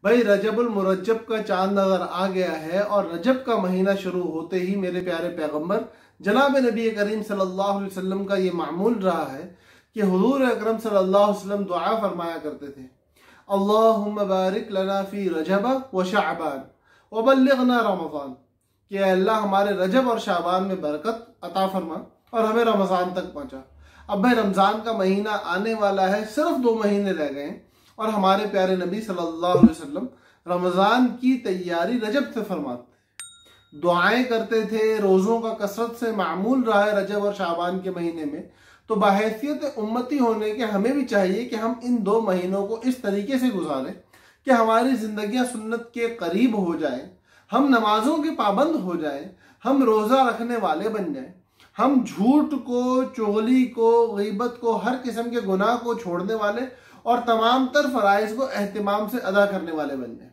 भाई रजबुल मुरज्जब का चांद नजर आ गया है और रजब का महीना शुरू होते ही मेरे प्यारे पैगंबर जनाब नबी करीम सल्लल्लाहु अलैहि वसल्लम का ये मामूल रहा है कि हुजूर अकरम सल्लल्लाहु अलैहि वसल्लम दुआ फरमाया करते थे, अल्लाहुम्मा बारिक लना फी रजब व शअबान व बल्लिगना रमज़ान, कि अल्लाह हमारे रजब और शाबान में बरकत अता फरमा और हमें रमज़ान तक पहुंचा। अब भाई रमज़ान का महीना आने वाला है, सिर्फ 2 महीने रह गए और हमारे प्यारे नबी सल्लल्लाहु अलैहि वसल्लम रमज़ान की तैयारी रजब से फरमाते, दुआएं करते थे, रोज़ों का कसरत से मामूल रहा है रजब और शाबान के महीने में। तो बाहैसियत उम्मती होने के हमें भी चाहिए कि हम इन 2 महीनों को इस तरीके से गुजारें कि हमारी जिंदगियां सुन्नत के करीब हो जाएं, हम नमाजों के पाबंद हो जाएं, हम रोज़ा रखने वाले बन जाएं, हम झूठ को, चुगली को, गीबत को, हर किस्म के गुनाह को छोड़ने वाले और तमाम तर फराइज को एहतिमाम से अदा करने वाले बन जाएं,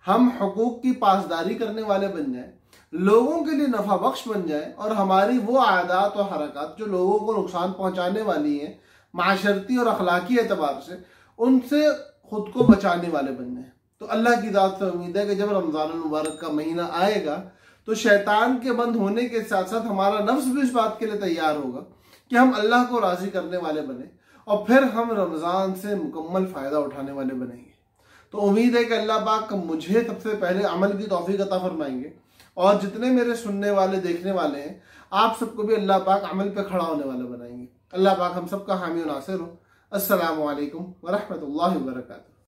हम हुकूक की पासदारी करने वाले बन जाएं, लोगों के लिए नफा बख्श बन जाए और हमारी वो आदात और हरकत जो लोगों को नुकसान पहुंचाने वाली हैं माशरती और अखलाकी एतबार से, उनसे खुद को बचाने वाले बन जाए। तो अल्लाह की ज़ात से उम्मीद है कि जब रमज़ान मुबारक का महीना आएगा तो शैतान के बंद होने के साथ साथ हमारा नफ्स भी इस बात के लिए तैयार होगा कि हम अल्लाह को राज़ी करने वाले बने और फिर हम रमज़ान से मुकम्मल फ़ायदा उठाने वाले बनेंगे। तो उम्मीद है कि अल्लाह पाक मुझे सबसे पहले अमल की तौफीक अता फरमाएंगे और जितने मेरे सुनने वाले, देखने वाले हैं, आप सबको भी अल्लाह पाक अमल पे खड़ा होने वाले बनाएंगे। अल्लाह पाक हम सबका हामी और नासिर हो। अस्सलामु अलैकुम व रहमतुल्लाहि व बरकातहू।